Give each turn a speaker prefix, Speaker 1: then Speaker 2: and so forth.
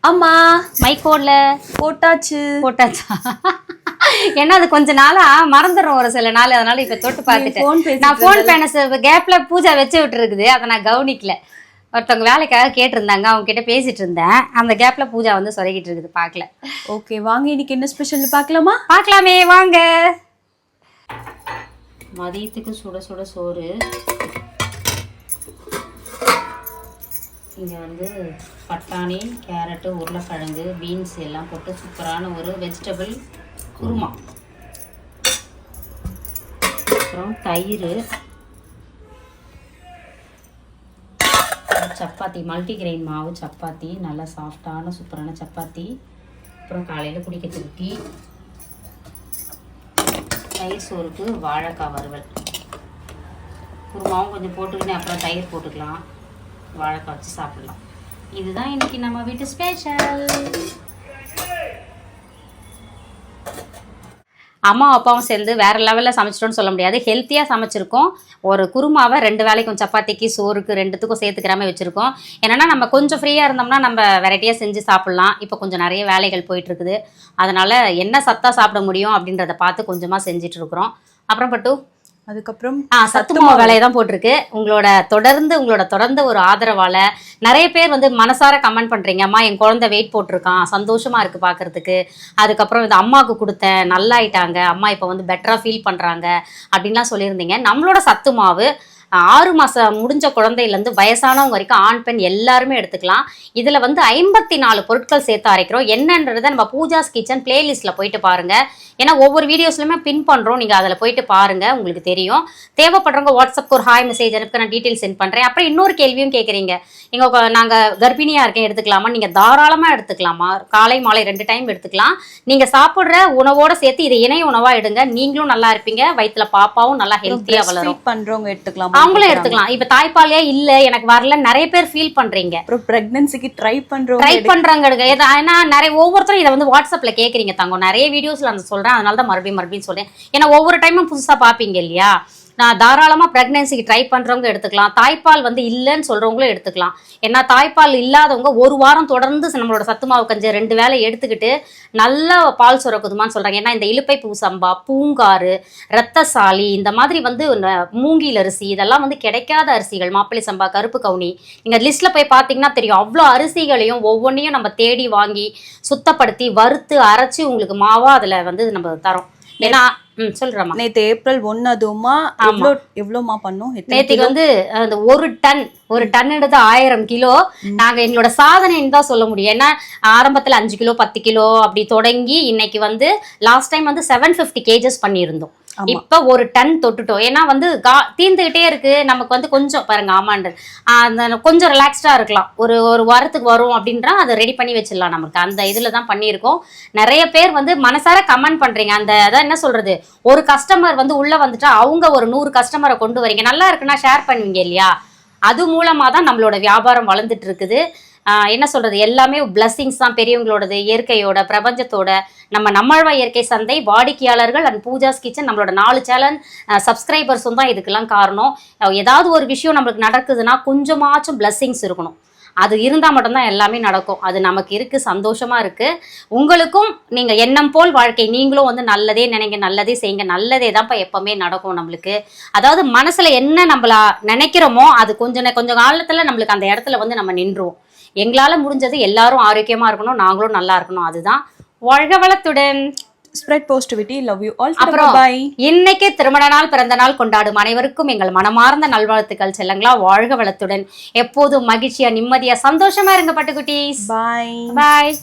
Speaker 1: அம்மா
Speaker 2: மைக்கோட்ல
Speaker 1: போட்டாச்சா?
Speaker 2: ஏன்னா அது கொஞ்ச நாளா மறந்துடும் ஒரு சில நாள், அதனால இப்ப தொட்டு பார்த்துட்டேன். நான் போன் பேன கேப்ல பூஜா வச்சு விட்டு இருக்குது, அதை நான் கவனிக்கல. ஒருத்தவங்க வேலைக்காக கேட்டிருந்தாங்க, அவங்க கிட்ட பேசிட்டு இருந்தேன். அந்த கேப்ல பூஜா வந்து சொருகிட்டு இருக்குது, பார்க்கல.
Speaker 1: ஓகே, வாங்க இன்னைக்கு என்ன ஸ்பெஷல் பார்க்கலாமா?
Speaker 2: பார்க்கலாமே வாங்க. மதியத்துக்கு சுட சுட சோறு. இங்கே வந்து பட்டாணி, கேரட்டு, உருளைக்கிழங்கு, பீன்ஸ் எல்லாம் போட்டு சூப்பரான ஒரு வெஜிடபிள் குருமா. அப்புறம் தயிர், சப்பாத்தி, மல்டிகிரெயின் மாவு சப்பாத்தி, நல்லா சாஃப்டான சூப்பரான சப்பாத்தி. அப்புறம் காலையில் குடிக்கிறதுக்கு டீ. தயிர் சோறுக்கு வாழைக்காய் வறுவல். குருமாவும் கொஞ்சம் போட்டுக்கினேன், அப்புறம் தயிர் போட்டுக்கலாம், வாழைக்காய் வச்சு சாப்பிடலாம். இதுதான் இன்னைக்கு நம்ம வீட்டு ஸ்பெஷல். அம்மா அப்பாவும் சேர்ந்து வேறு லெவலில் சமைச்சிட்டோன்னு சொல்ல முடியாது, ஹெல்த்தியாக சமைச்சிருக்கோம். ஒரு குருமாவை 2 வேளைக்கும் சப்பாத்திக்கு சோறுக்கு 2த்துக்கும் சேர்த்துக்கிறாம வச்சுருக்கோம். ஏன்னா நம்ம கொஞ்சம் ஃப்ரீயாக இருந்தோம்னா நம்ம வெரைட்டியாக செஞ்சு சாப்பிட்லாம். இப்போ கொஞ்சம் நிறைய வேலைகள் போயிட்டுருக்குது, அதனால் என்ன சத்தாக சாப்பிட முடியும் அப்படின்றத பார்த்து கொஞ்சமாக செஞ்சிட்ருக்குறோம். அப்புறம் பட்டு
Speaker 1: அதுக்கப்புறம்
Speaker 2: சத்துமாவு வேலையை தான் போட்டிருக்கு. உங்களோட தொடர்ந்து ஒரு ஆதரவால் நிறைய பேர் வந்து மனசார கமெண்ட் பண்ணுறீங்க, அம்மா என் குழந்தை வெயிட் போட்டிருக்கான், சந்தோஷமாக இருக்குது பார்க்குறதுக்கு. அதுக்கப்புறம் இது அம்மாவுக்கு கொடுத்தேன், நல்லாயிட்டாங்க, அம்மா இப்போ வந்து பெட்டராக ஃபீல் பண்ணுறாங்க அப்படின்லாம் சொல்லியிருந்தீங்க. நம்மளோட சத்துமாவு 6 மாதம் முடிஞ்ச குழந்தையிலேருந்து வயசானவங்க வரைக்கும் ஆண் பெண் எல்லாருமே எடுத்துக்கலாம். இதில் வந்து 54 பொருட்கள் சேர்த்து அரைக்கிறோம். என்னன்றதை நம்ம பூஜாஸ் கிச்சன் பிளேலிஸ்ட்டில் போயிட்டு பாருங்கள். ஏன்னா ஒவ்வொரு வீடியோஸ்லையுமே பின் பண்ணுறோம், நீங்கள் அதில் போயிட்டு பாருங்கள், உங்களுக்கு தெரியும். தேவைப்படுறவங்க வாட்ஸ்அப்க்கு ஒரு ஹாய் மெசேஜ் அனுப்பி நான் டீட்டெயில் சென்ட் பண்ணுறேன். அப்புறம் இன்னொரு கேள்வியும் கேட்குறீங்க, நாங்கள் கர்ப்பிணியாக இருக்கேன் எடுத்துக்கலாமா? நீங்கள் தாராளமாக எடுத்துக்கலாமா. காலை மாலை 2 டைம் எடுத்துக்கலாம். நீங்கள் சாப்பிட்ற உணவோடு சேர்த்து இதை இணை உணவாக எடுங்க, நீங்களும் நல்லா இருப்பீங்க, வயிற்றுல பாப்பாவும் நல்லா ஹெல்த்தியாக வளரும்.
Speaker 1: பண்ணுறவங்க எடுத்துக்கலாம்,
Speaker 2: அவங்களும் எடுத்துக்கலாம். இப்ப தாய்ப்பாலே இல்ல எனக்கு வரல நிறைய பேர் ஃபீல் பண்றீங்க.
Speaker 1: அப்புறம் பிரெக்னன்சிக்கு ட்ரை பண்றாங்க.
Speaker 2: ஏன்னா நிறைய ஒவ்வொருத்தரும் இதை வந்து வாட்ஸ்அப்ல கேக்குறீங்க தங்கம். நிறைய வீடியோஸ்ல நான் சொல்றேன், அதனால தான் மறுபடியும் சொல்றேன். ஏன்னா ஒவ்வொரு டைமும் புதுசா பாப்பீங்க இல்லையா. நான் தாராளமாக ப்ரெக்னென்சிக்கு ட்ரை பண்ணுறவங்க எடுத்துக்கலாம், தாய்ப்பால் வந்து இல்லைன்னு சொல்கிறவங்களும் எடுத்துக்கலாம். ஏன்னா தாய்ப்பால் இல்லாதவங்க 1 வாரம் தொடர்ந்து நம்மளோட சத்துமாவு கஞ்சி 2 வேளை எடுத்துக்கிட்டு நல்ல பால் சுரக்குதுமான்னு சொல்கிறாங்க. ஏன்னா இந்த இலுப்பை பூ சம்பா, பூங்காறு, ரத்தசாலி, இந்த மாதிரி வந்து மூங்கில் அரிசி இதெல்லாம் வந்து கிடைக்காத அரிசிகள். மாப்பிள்ளை சம்பா, கருப்பு கவுனி, நீங்கள் லிஸ்ட்டில் போய் பார்த்தீங்கன்னா தெரியும். அவ்வளோ அரிசிகளையும் ஒவ்வொன்றையும் நம்ம தேடி வாங்கி சுத்தப்படுத்தி வறுத்து அரைச்சி உங்களுக்கு மாவா அதில் வந்து நம்ம தரோம். ஏன்னா சொல்றேன்,
Speaker 1: நேற்று ஏப்ரல் 1 அதுமா எவ்வளோமா பண்ணோம்.
Speaker 2: நேற்றுக்கு வந்து அந்த 1 டன் 1 டன்னுன்றது 1000 கிலோ. நாங்கள் எங்களோட சாதனைன்னு தான் சொல்ல முடியும். ஏன்னா ஆரம்பத்தில் 5 கிலோ 10 கிலோ அப்படி தொடங்கி இன்னைக்கு வந்து லாஸ்ட் டைம் வந்து 750 கேஜஸ் பண்ணியிருந்தோம். இப்ப 1 டன் தொட்டுட்டோம். ஏன்னா வந்து தீர்ந்துகிட்டே இருக்கு நமக்கு வந்து கொஞ்சம் பாருங்க. ஆமாண்டது கொஞ்சம் ரிலாக்ஸ்டா இருக்கலாம், ஒரு வாரத்துக்கு வரும் அப்படின்றா அதை ரெடி பண்ணி வச்சிடலாம். நமக்கு அந்த இதுல தான் பண்ணியிருக்கோம். நிறைய பேர் வந்து மனசார கமெண்ட் பண்றீங்க. அந்த அதான் என்ன சொல்றது, ஒரு கஸ்டமர் வந்து உள்ள வந்துட்டா அவங்க ஒரு 100 கஸ்டமரை கொண்டு வரீங்க, நல்லா இருக்குன்னா ஷேர் பண்ணுவீங்க இல்லையா. அது மூலமா தான் நம்மளோட வியாபாரம் வளர்ந்துட்டு இருக்குது. என்ன சொல்றது, எல்லாமே பிளஸ்ஸிங்ஸ் தான், பெரியவங்களோடது, இயற்கையோட, பிரபஞ்சத்தோட. நம்மழ்வா இயற்கை சந்தை வாடிக்கையாளர்கள் அண்ட் பூஜாஸ் கிச்சன் நம்மளோட 4 சேனல் சப்ஸ்கிரைபர்ஸும் தான் இதுக்கெல்லாம் காரணம். ஏதாவது ஒரு விஷயம் நம்மளுக்கு நடக்குதுன்னா கொஞ்சமாச்சும் பிளஸ்ஸிங்ஸ் இருக்கணும். அது இருந்தால் மட்டும்தான் எல்லாமே நடக்கும். அது நமக்கு இருக்குது, சந்தோஷமாக இருக்குது. உங்களுக்கும் நீங்கள் எண்ணம் போல் வாழ்க்கை, நீங்களும் வந்து நல்லதே நினைங்க, நல்லதே செய்யுங்க, நல்லதே தான்ப்பா எப்போவுமே நடக்கும் நம்மளுக்கு. அதாவது மனசில் என்ன நம்மள நினைக்கிறோமோ அது கொஞ்சம் காலத்தில் நம்மளுக்கு அந்த இடத்துல வந்து நம்ம நின்றுவோம். எங்களால் முடிஞ்சது எல்லாரும் ஆரோக்கியமாக இருக்கணும், நாங்களும் நல்லா இருக்கணும். அதுதான். வாழ்க வளத்துடன்.
Speaker 1: Spread positivity. Love you all.
Speaker 2: அப்புறம் இன்னைக்கு திருமண நாள், பிறந்த நாள் கொண்டாடும் அனைவருக்கும் எங்கள் மனமார்ந்த நல்வாழ்த்துக்கள். செல்லங்களா, வாழ்க வளத்துடன், எப்போதும் மகிழ்ச்சியா, நிம்மதியா, சந்தோஷமா இருங்க பட்டுக்குட்டீஸ்.
Speaker 1: பாய்
Speaker 2: பாய்.